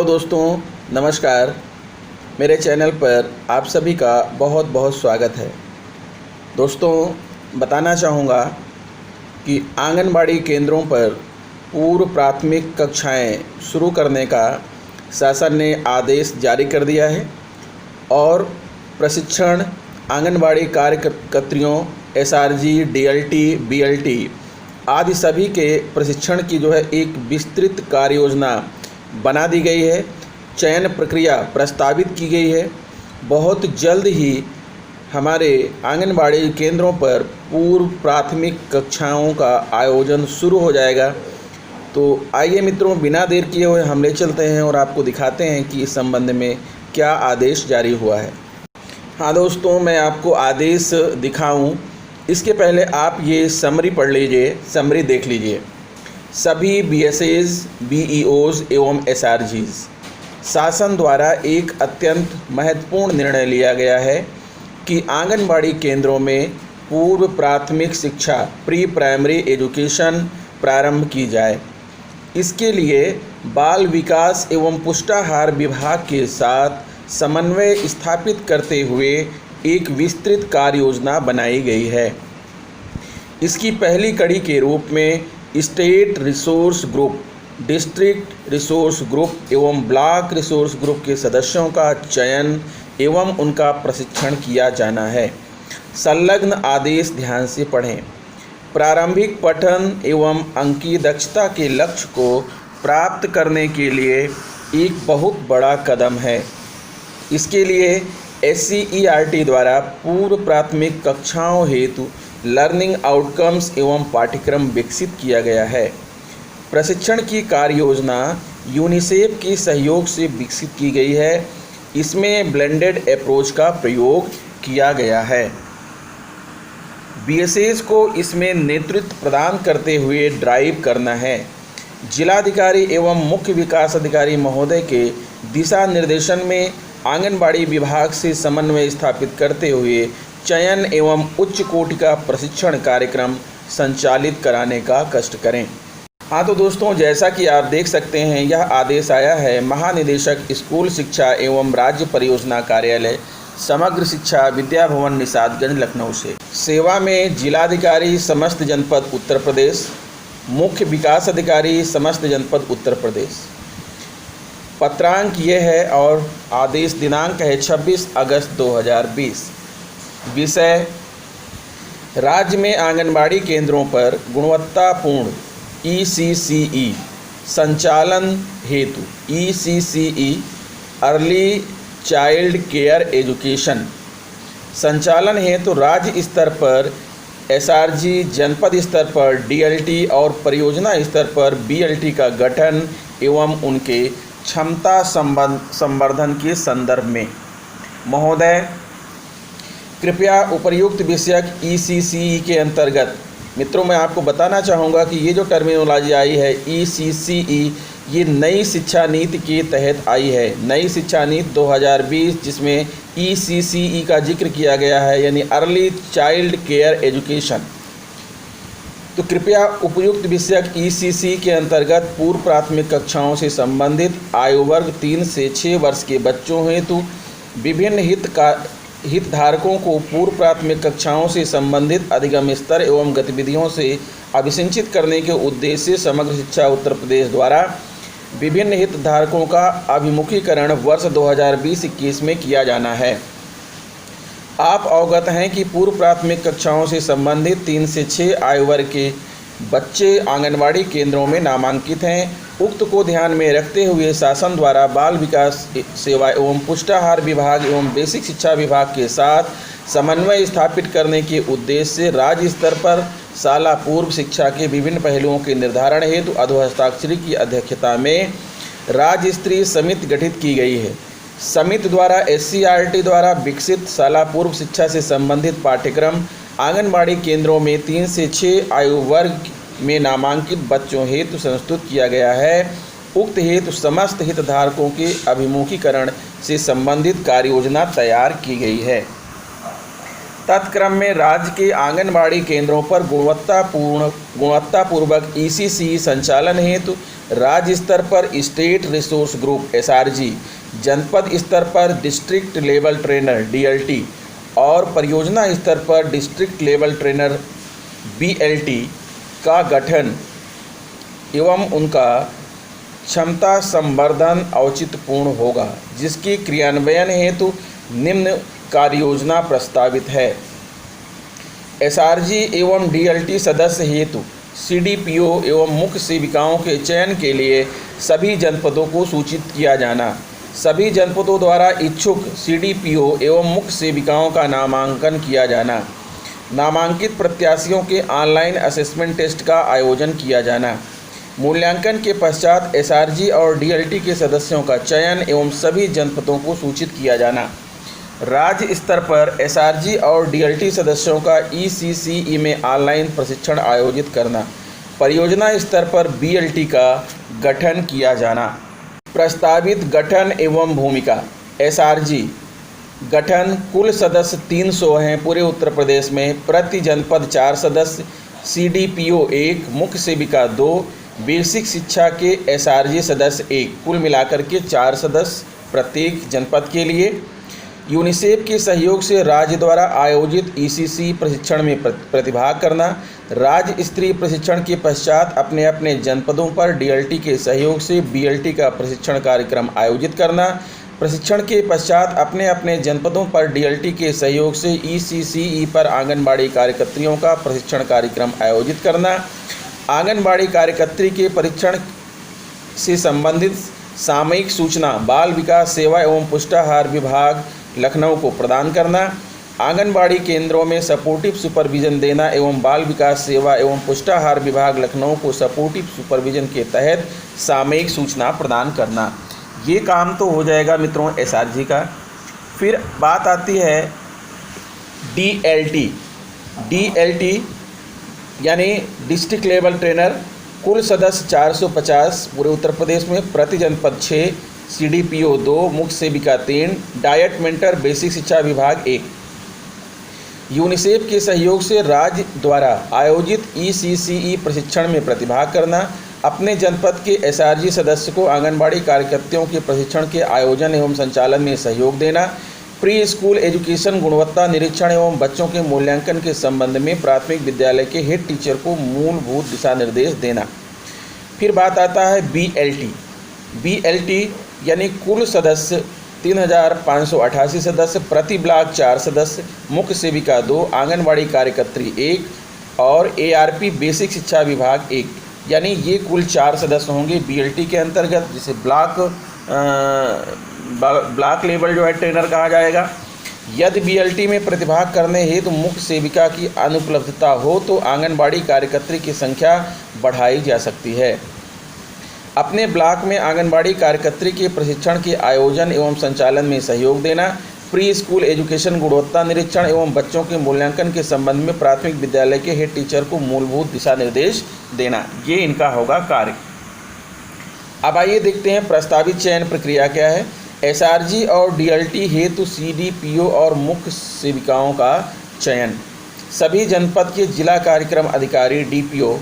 दोस्तों, नमस्कार। मेरे चैनल पर आप सभी का बहुत बहुत स्वागत है। दोस्तों, बताना चाहूँगा कि आंगनबाड़ी केंद्रों पर पूर्व प्राथमिक कक्षाएं शुरू करने का शासन ने आदेश जारी कर दिया है और प्रशिक्षण आंगनबाड़ी कार्यकर्त्रियों एसआरजी, डीएलटी, बीएलटी आदि सभी के प्रशिक्षण की एक विस्तृत कार्य योजना बना दी गई है। चयन प्रक्रिया प्रस्तावित की गई है। बहुत जल्द ही हमारे आंगनबाड़ी केंद्रों पर पूर्व प्राथमिक कक्षाओं का आयोजन शुरू हो जाएगा। तो आइए मित्रों, बिना देर किए हुए हम ले चलते हैं और आपको दिखाते हैं कि इस संबंध में क्या आदेश जारी हुआ है। हाँ दोस्तों, मैं आपको आदेश दिखाऊं इसके पहले आप ये समरी पढ़ लीजिए, समरी देख लीजिए। सभी बीएसएज, बीईओज एवं एसआरजीज शासन द्वारा एक अत्यंत महत्वपूर्ण निर्णय लिया गया है कि आंगनबाड़ी केंद्रों में पूर्व प्राथमिक शिक्षा प्री प्राइमरी एजुकेशन प्रारंभ की जाए। इसके लिए बाल विकास एवं पुष्टाहार विभाग के साथ समन्वय स्थापित करते हुए एक विस्तृत कार्य योजना बनाई गई है। इसकी पहली कड़ी के रूप में state resource group, district resource group एवं ब्लॉक रिसोर्स ग्रुप के सदस्यों का चयन एवं उनका प्रशिक्षण किया जाना है। संलग्न आदेश ध्यान से पढ़ें। प्रारंभिक पठन एवं अंकीय दक्षता के लक्ष्य को प्राप्त करने के लिए एक बहुत बड़ा कदम है। इसके लिए SCERT द्वारा पूर्व प्राथमिक कक्षाओं हेतु लर्निंग आउटकम्स एवं पाठ्यक्रम विकसित किया गया है। प्रशिक्षण की कार्य योजना यूनिसेफ के सहयोग से विकसित की गई है। इसमें ब्लेंडेड अप्रोच का प्रयोग किया गया है। बीएसएस को इसमें नेतृत्व प्रदान करते हुए ड्राइव करना है। जिलाधिकारी एवं मुख्य विकास अधिकारी महोदय के दिशा निर्देशन में आंगनबाड़ी विभाग से समन्वय स्थापित करते हुए चयन एवं उच्च कोटि का प्रशिक्षण कार्यक्रम संचालित कराने का कष्ट करें। हाँ तो दोस्तों, जैसा कि आप देख सकते हैं, यह आदेश आया है महानिदेशक स्कूल शिक्षा एवं राज्य परियोजना कार्यालय समग्र शिक्षा विद्या भवन निषादगंज लखनऊ से। सेवा में जिलाधिकारी समस्त जनपद उत्तर प्रदेश, मुख्य विकास अधिकारी समस्त जनपद उत्तर प्रदेश। पत्रांक ये है और आदेश दिनांक है 26 अगस्त 2020। विषय: राज्य में आंगनबाड़ी केंद्रों पर गुणवत्तापूर्ण ECCE संचालन हेतु ECCE early child care education संचालन हेतु राज्य स्तर पर SRG, जनपद स्तर पर DLT और परियोजना स्तर पर BLT का गठन एवं उनके क्षमता संवर्धन के संदर्भ में। महोदय, कृपया उपर्युक्त विषयक ECCE के अंतर्गत, मित्रों मैं आपको बताना चाहूँगा कि ये जो टर्मिनोलॉजी आई है ECCE, ये नई शिक्षा नीति के तहत आई है। नई शिक्षा नीति 2020 जिसमें ECCE का जिक्र किया गया है, यानी अर्ली चाइल्ड केयर एजुकेशन। तो कृपया उपयुक्त विषयक ECCE के अंतर्गत पूर्व प्राथमिक कक्षाओं से संबंधित आयु वर्ग 3 से 6 वर्ष के बच्चों हेतु विभिन्न हितधारकों को पूर्व प्राथमिक कक्षाओं से संबंधित अधिगम स्तर एवं गतिविधियों से अभिसिंचित करने के उद्देश्य से समग्र शिक्षा उत्तर प्रदेश द्वारा विभिन्न हितधारकों का अभिमुखीकरण वर्ष 2020-21 में किया जाना है। आप अवगत हैं कि पूर्व प्राथमिक कक्षाओं से संबंधित 3 से 6 आयु वर्ग के बच्चे आंगनबाड़ी केंद्रों में नामांकित हैं। उक्त को ध्यान में रखते हुए शासन द्वारा बाल विकास सेवा एवं पुष्टाहार विभाग एवं बेसिक शिक्षा विभाग के साथ समन्वय स्थापित करने के उद्देश्य से राज्य स्तर पर शाला पूर्व शिक्षा के विभिन्न पहलुओं के निर्धारण हेतु अधोहस्ताक्षरी की अध्यक्षता में राज्य स्तरीय समिति गठित की गई है। समिति द्वारा SCERT द्वारा विकसित शाला पूर्व शिक्षा से संबंधित पाठ्यक्रम आंगनबाड़ी केंद्रों में 3 से 6 आयु वर्ग में नामांकित बच्चों हेतु संस्तुत किया गया है। उक्त हेतु समस्त हितधारकों के अभिमुखीकरण से संबंधित कार्य योजना तैयार की गई है। तत्क्रम में राज्य के आंगनबाड़ी केंद्रों पर गुणवत्तापूर्वक ईसीसी संचालन हेतु राज्य स्तर पर स्टेट रिसोर्स ग्रुप एसआरजी, जनपद स्तर पर डिस्ट्रिक्ट लेवल ट्रेनर डीएलटी और परियोजना स्तर पर डिस्ट्रिक्ट लेवल ट्रेनर बीएलटी का गठन एवं उनका क्षमता संवर्धन औचित्यपूर्ण होगा, जिसकी क्रियान्वयन हेतु निम्न कार्ययोजना प्रस्तावित है। एसआरजी एवं डीएलटी सदस्य हेतु सीडीपीओ एवं मुख्य सेविकाओं के चयन के लिए सभी जनपदों को सूचित किया जाना। सभी जनपदों द्वारा इच्छुक सीडीपीओ एवं मुख्य सेविकाओं का नामांकन किया जाना। नामांकित प्रत्याशियों के ऑनलाइन असेसमेंट टेस्ट का आयोजन किया जाना। मूल्यांकन के पश्चात एसआरजी और डीएलटी के सदस्यों का चयन एवं सभी जनपदों को सूचित किया जाना। राज्य स्तर पर एसआरजी और डीएलटी सदस्यों का ईसीसीई में ऑनलाइन प्रशिक्षण आयोजित करना। परियोजना स्तर पर बीएलटी का गठन किया जाना। प्रस्तावित गठन एवं भूमिका। एसआरजी गठन कुल सदस्य 300 हैं पूरे उत्तर प्रदेश में। प्रति जनपद 4 सदस्य, सीडीपीओ 1, मुख्य सेविका 2, बेसिक शिक्षा के एसआरजी सदस्य 1, कुल मिलाकर के 4 सदस्य प्रत्येक जनपद के लिए। यूनिसेफ के सहयोग से राज्य द्वारा आयोजित ईसीसी प्रशिक्षण में प्रतिभाग करना। राज्य स्तरीय प्रशिक्षण के पश्चात अपने अपने जनपदों पर डीएलटी के सहयोग से बीएलटी का प्रशिक्षण कार्यक्रम आयोजित करना। प्रशिक्षण के पश्चात अपने अपने जनपदों पर डीएलटी के सहयोग से ईसीसीई पर आंगनबाड़ी कार्यकर्त्रियों का प्रशिक्षण कार्यक्रम आयोजित करना। आंगनबाड़ी कार्यकर्त्री के परीक्षण से संबंधित सामयिक सूचना बाल विकास सेवा एवं पुष्टाहार विभाग लखनऊ को प्रदान करना। आंगनबाड़ी केंद्रों में सपोर्टिव सुपरविजन देना एवं बाल विकास सेवा एवं पुष्टाहार विभाग लखनऊ को सपोर्टिव सुपरविजन के तहत सामयिक सूचना प्रदान करना। ये काम तो हो जाएगा मित्रों एसआरजी का। फिर बात आती है डीएलटी। डीएलटी यानी डिस्ट्रिक्ट लेवल ट्रेनर। कुल सदस्य 450 पूरे उत्तर प्रदेश में। प्रति जनपद 6, सीडीपीओ 2, मुख्य सेविका 3, डाइट मेंटर बेसिक शिक्षा विभाग 1। यूनिसेफ के सहयोग से राज्य द्वारा आयोजित ईसीसीई प्रशिक्षण में प्रतिभाग करना। अपने जनपद के एसआरजी सदस्य को आंगनबाड़ी कार्यकर्तियों के प्रशिक्षण के आयोजन एवं संचालन में सहयोग देना। प्री स्कूल एजुकेशन गुणवत्ता निरीक्षण एवं बच्चों के मूल्यांकन के संबंध में प्राथमिक विद्यालय के हेड टीचर को मूलभूत दिशा निर्देश देना। फिर बात आता है बीएलटी। बीएलटी यानी कुल सदस्य 3588 सदस्य। प्रति ब्लॉक 4 सदस्य, मुख्य सेविका 2, आंगनबाड़ी कार्यकर्त्री 1 और एआरपी बेसिक शिक्षा विभाग 1। यानी ये कुल 4 सदस्य होंगे बीएलटी के अंतर्गत, जिसे ब्लॉक लेवल जो है ट्रेनर कहा जाएगा। यदि बीएलटी में प्रतिभाग करने हेतु मुख्य सेविका की अनुपलब्धता हो तो आंगनबाड़ी कार्यकर्त्री की संख्या बढ़ाई जा सकती है। अपने ब्लॉक में आंगनबाड़ी कार्यकर्त्री के प्रशिक्षण के आयोजन एवं संचालन में सहयोग देना। प्री स्कूल एजुकेशन गुणवत्ता निरीक्षण एवं बच्चों के मूल्यांकन के संबंध में प्राथमिक विद्यालय के हेड टीचर को मूलभूत दिशा निर्देश देना। ये इनका होगा कार्य। अब आइए देखते हैं प्रस्तावित चयन प्रक्रिया क्या है। एसआरजी और डीएलटी हेतु सीडीपीओ और मुख्य सेविकाओं का चयन। सभी जनपद के जिला कार्यक्रम अधिकारी डीपीओ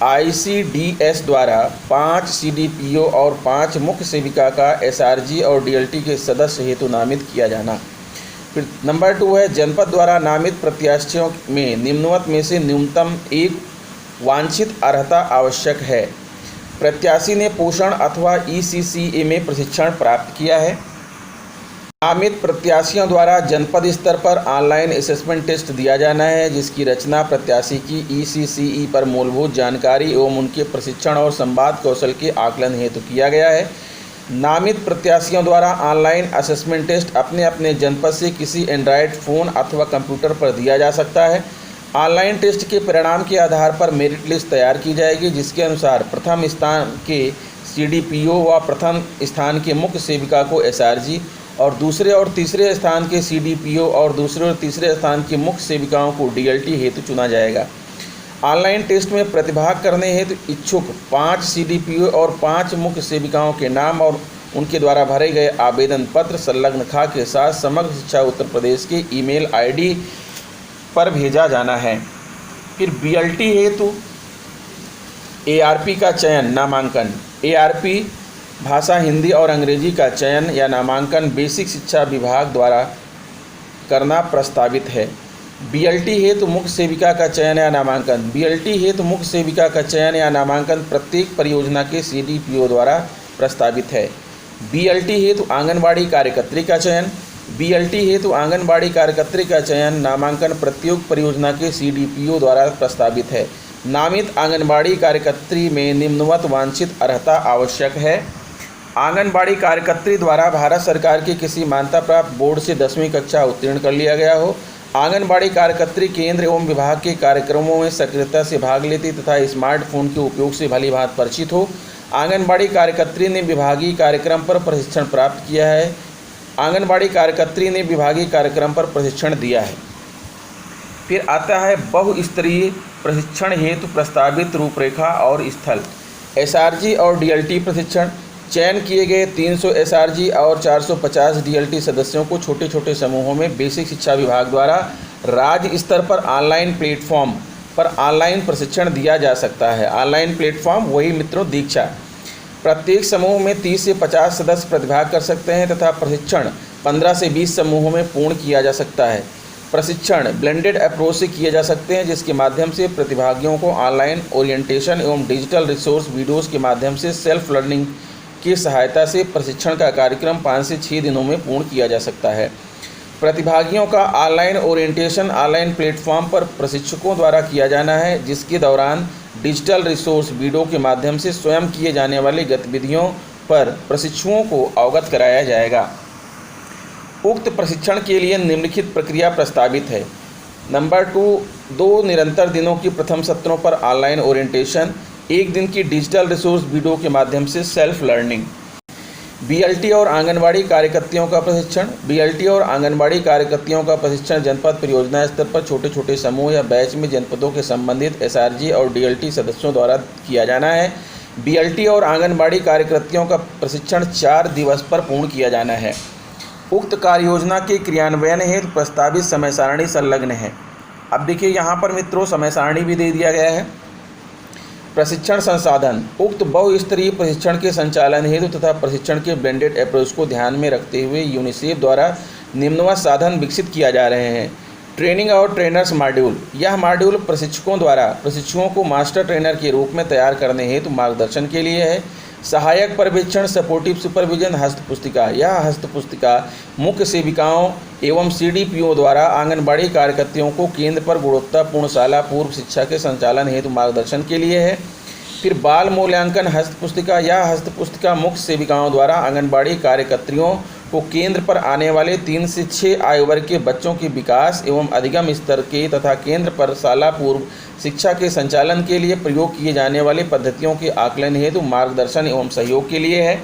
आईसीडीएस द्वारा 5 सीडीपीओ और 5 मुख्य सेविका का एसआरजी और डीएलटी के सदस्य हेतु नामित किया जाना। फिर नंबर 2 है जनपद द्वारा नामित प्रत्याशियों में निम्नवत में से न्यूनतम एक वांछित अर्हता आवश्यक है। प्रत्याशी ने पोषण अथवा ईसीसीए में प्रशिक्षण प्राप्त किया है। नामित प्रत्याशियों द्वारा जनपद स्तर पर ऑनलाइन असेसमेंट टेस्ट दिया जाना है, जिसकी रचना प्रत्याशी की ईसीसीई पर मूलभूत जानकारी एवं उनके प्रशिक्षण और संवाद कौशल के आकलन हेतु किया गया है। नामित प्रत्याशियों द्वारा ऑनलाइन असेसमेंट टेस्ट अपने अपने जनपद से किसी एंड्रॉयड फ़ोन अथवा कंप्यूटर पर दिया जा सकता है। ऑनलाइन टेस्ट के परिणाम के आधार पर मेरिट लिस्ट तैयार की जाएगी, जिसके अनुसार प्रथम स्थान के सीडीपीओ व प्रथम स्थान के मुख्य सेविका को एसआरजी और दूसरे और तीसरे स्थान के सीडीपीओ और दूसरे और तीसरे स्थान की मुख्य सेविकाओं को डीएलटी हेतु चुना जाएगा। ऑनलाइन टेस्ट में प्रतिभाग करने हेतु इच्छुक 5 सीडीपीओ और 5 मुख्य सेविकाओं के नाम और उनके द्वारा भरे गए आवेदन पत्र संलग्न खा के साथ समग्र शिक्षा उत्तर प्रदेश के ईमेल आईडी पर भेजा जाना है। फिर बीएलटी हेतु एआरपी का चयन नामांकन। एआरपी भाषा हिंदी और अंग्रेजी का चयन या नामांकन बेसिक शिक्षा विभाग द्वारा करना प्रस्तावित है। बीएलटी हेतु मुख्य सेविका का चयन या नामांकन। बीएलटी हेतु मुख्य सेविका का चयन या नामांकन प्रत्येक परियोजना के सीडीपीओ द्वारा प्रस्तावित है। बीएलटी हेतु आंगनबाड़ी कार्यकर्त्री का चयन। बीएलटी हेतु आंगनबाड़ी कार्यकर्त्री का चयन नामांकन प्रत्येक परियोजना के सीडीपीओ द्वारा प्रस्तावित है। नामित आंगनबाड़ी कार्यकर्त्री में निम्नवत वांछित अर्हता आवश्यक है। आंगनबाड़ी कार्यकर्त्री द्वारा भारत सरकार के किसी मान्यता प्राप्त बोर्ड से 10वीं कक्षा उत्तीर्ण कर लिया गया हो। आंगनबाड़ी कार्यकर्त्री केंद्र एवं विभाग के कार्यक्रमों में सक्रियता से भाग लेती तथा स्मार्टफोन के उपयोग से भलीभांति परिचित हो। आंगनबाड़ी कार्यकर्त्री ने विभागीय कार्यक्रम पर प्रशिक्षण प्राप्त किया है। आंगनबाड़ी कार्यकर्त्री ने विभागीय कार्यक्रम पर प्रशिक्षण दिया है। फिर आता है बहुस्तरीय प्रशिक्षण हेतु प्रस्तावित रूपरेखा और स्थल। एसआरजी और डीएलटी प्रशिक्षण। चयन किए गए 300 एसआरजी और 450 डीएलटी सदस्यों को छोटे छोटे समूहों में बेसिक शिक्षा विभाग द्वारा राज्य स्तर पर ऑनलाइन प्लेटफॉर्म पर ऑनलाइन प्रशिक्षण दिया जा सकता है। ऑनलाइन प्लेटफॉर्म वही मित्रों दीक्षा। प्रत्येक समूह में 30 से 50 सदस्य प्रतिभाग कर सकते हैं तथा प्रशिक्षण 15 से 20 समूहों में पूर्ण किया जा सकता है। प्रशिक्षण ब्लेंडेड अप्रोच से किए जा सकते हैं, जिसके माध्यम से प्रतिभागियों को ऑनलाइन ओरिएंटेशन एवं डिजिटल रिसोर्स वीडियोज़ के माध्यम से सेल्फ लर्निंग की सहायता से प्रशिक्षण का कार्यक्रम 5 से 6 दिनों में पूर्ण किया जा सकता है। प्रतिभागियों का ऑनलाइन ओरिएंटेशन ऑनलाइन प्लेटफॉर्म पर प्रशिक्षकों द्वारा किया जाना है, जिसके दौरान डिजिटल रिसोर्स वीडियो के माध्यम से स्वयं किए जाने वाली गतिविधियों पर प्रशिक्षुओं को अवगत कराया जाएगा। उक्त प्रशिक्षण के लिए निम्नलिखित प्रक्रिया प्रस्तावित है। नंबर 2 निरंतर दिनों की प्रथम सत्रों पर ऑनलाइन ओरिएंटेशन। 1 दिन की डिजिटल रिसोर्स वीडियो के माध्यम से सेल्फ लर्निंग। बीएलटी और आंगनबाड़ी कार्यकर्तियों का प्रशिक्षण। बीएलटी और आंगनबाड़ी कार्यकर्तियों का प्रशिक्षण जनपद परियोजना स्तर पर छोटे छोटे समूह या बैच में जनपदों के संबंधित एसआरजी और डीएलटी सदस्यों द्वारा किया जाना है। बीएलटी और आंगनबाड़ी कार्यकर्तियों का प्रशिक्षण 4 दिवस पर पूर्ण किया जाना है। उक्त कार्य योजना के क्रियान्वयन हेतु प्रस्तावित समय सारणी संलग्न है। अब देखिए यहाँ पर मित्रों समय सारणी भी दे दिया गया है। प्रशिक्षण संसाधन। उक्त बहुस्तरीय प्रशिक्षण के संचालन हेतु तथा प्रशिक्षण के ब्लेंडेड अप्रोच को ध्यान में रखते हुए यूनिसेफ द्वारा निम्नवत साधन विकसित किया जा रहे हैं। ट्रेनिंग और ट्रेनर्स मॉड्यूल। यह मॉड्यूल प्रशिक्षकों द्वारा प्रशिक्षुओं को मास्टर ट्रेनर के रूप में तैयार करने हेतु मार्गदर्शन के लिए है। सहायक पर्यवेक्षण सपोर्टिव सुपरविजन हस्तपुस्तिका। यह हस्तपुस्तिका मुख्य सेविकाओं एवं सीडीपीओ द्वारा आंगनबाड़ी कार्यकर्तियों को केंद्र पर गुणवत्तापूर्ण शाला पूर्व शिक्षा के संचालन हेतु मार्गदर्शन के लिए है। फिर बाल मूल्यांकन हस्तपुस्तिका। यह हस्तपुस्तिका मुख्य सेविकाओं द्वारा आंगनबाड़ी कार्यकर्तियों को केंद्र पर आने वाले 3 से 6 आयु वर्ग के बच्चों के विकास एवं अधिगम स्तर के तथा केंद्र पर शाला पूर्व शिक्षा के संचालन के लिए प्रयोग किए जाने वाली पद्धतियों के आकलन हेतु मार्गदर्शन एवं सहयोग के लिए है।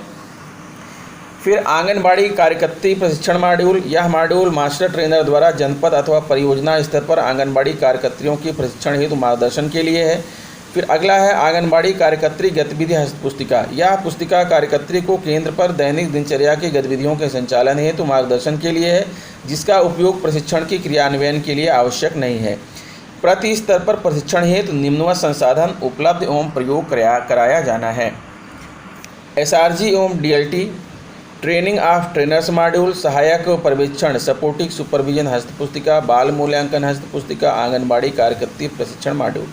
फिर आंगनबाड़ी कार्यकर्त्री प्रशिक्षण मॉड्यूल। यह मॉड्यूल मास्टर ट्रेनर द्वारा जनपद अथवा परियोजना स्तर पर आंगनबाड़ी कार्यकर्तियों के प्रशिक्षण हेतु मार्गदर्शन के लिए है। फिर अगला है आंगनबाड़ी कार्यकर्त्री गतिविधि हस्तपुस्तिका। यह पुस्तिका कार्यकर्त्री को केंद्र पर दैनिक दिनचर्या की गतिविधियों के संचालन हेतु मार्गदर्शन के लिए है, जिसका उपयोग प्रशिक्षण के क्रियान्वयन के लिए आवश्यक नहीं है। प्रति स्तर पर प्रशिक्षण हेतु निम्नवत संसाधन उपलब्ध एवं प्रयोग कराया जाना है। एसआरजी एवं DLT. Training of trainers module. सहायक पर्यवेक्षण सपोर्टिव सुपरविजन हस्तपुस्तिका। बाल मूल्यांकन हस्तपुस्तिका। आंगनबाड़ी कार्यकर्त्री प्रशिक्षण मॉड्यूल।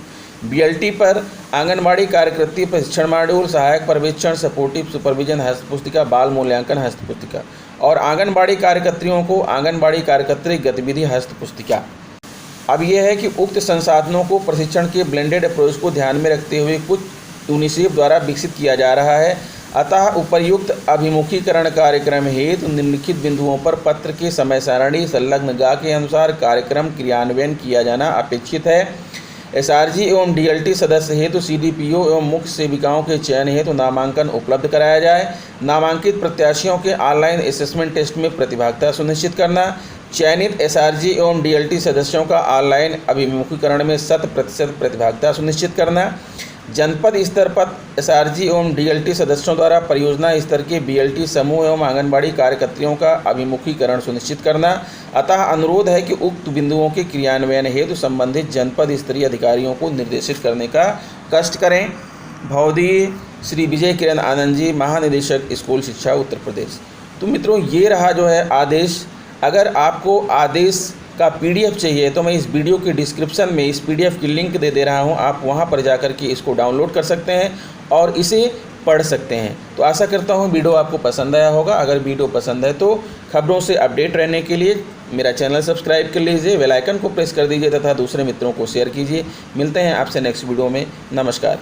बीएलटी पर आंगनबाड़ी कार्यकर्त्री प्रशिक्षण मॉड्यूल, सहायक पर्यवेक्षण सपोर्टिव सुपरविजन हस्तपुस्तिका, बाल मूल्यांकन हस्तपुस्तिका। और आंगनबाड़ी कार्यकर्तियों को आंगनबाड़ी कार्यकर्त्री गतिविधि हस्तपुस्तिका। अब यह है कि उक्त संसाधनों को प्रशिक्षण के ब्लेंडेड अप्रोच को ध्यान में रखते हुए कुछ यूनिसेफ द्वारा विकसित किया जा रहा है। अतः उपर्युक्त अभिमुखीकरण कार्यक्रम हेतु निम्नलिखित बिंदुओं पर पत्र के समय सारणी संलग्न गा के अनुसार कार्यक्रम क्रियान्वयन किया जाना अपेक्षित है। एसआरजी एवं डीएलटी सदस्य हेतु सीडीपीओ एवं मुख्य सेविकाओं के चयन हेतु नामांकन उपलब्ध कराया जाए। नामांकित प्रत्याशियों के ऑनलाइन असेसमेंट टेस्ट में प्रतिभागिता सुनिश्चित करना। चयनित एसआरजी एवं डीएलटी सदस्यों का ऑनलाइन अभिमुखीकरण में 100% प्रतिभागिता सुनिश्चित करना। जनपद स्तर पर एसआरजी एवं डीएलटी सदस्यों द्वारा परियोजना स्तर के बीएलटी समूह एवं आंगनबाड़ी कार्यकर्तियों का अभिमुखीकरण सुनिश्चित करना। अतः अनुरोध है कि उक्त बिंदुओं के क्रियान्वयन हेतु संबंधित जनपद स्तरीय अधिकारियों को निर्देशित करने का कष्ट करें। भवदीय श्री विजय किरण आनंद जी, महानिदेशक स्कूल शिक्षा उत्तर प्रदेश। तो मित्रों, ये रहा जो है आदेश। अगर आपको आदेश का पीडीएफ चाहिए तो मैं इस वीडियो के डिस्क्रिप्शन में इस पीडीएफ की लिंक दे रहा हूं, आप वहां पर जाकर के इसको डाउनलोड कर सकते हैं और इसे पढ़ सकते हैं। तो आशा करता हूं वीडियो आपको पसंद आया होगा। अगर वीडियो पसंद है तो खबरों से अपडेट रहने के लिए मेरा चैनल सब्सक्राइब कर लीजिए, बेल आइकन को प्रेस कर दीजिए तथा दूसरे मित्रों को शेयर कीजिए। मिलते हैं आपसे नेक्स्ट वीडियो में। नमस्कार।